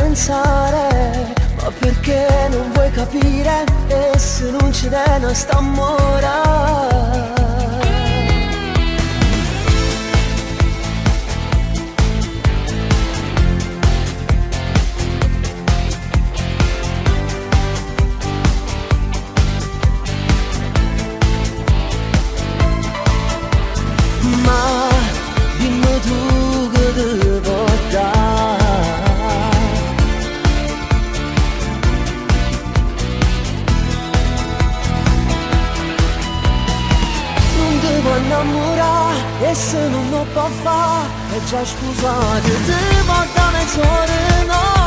pensare, ma perché non vuoi capire? E se non ci dena sta amore. Ma dimmi tu che ti può dare. Non ti può innamorare e se non lo può fare è già scusato, ti può dare mezz'ora no.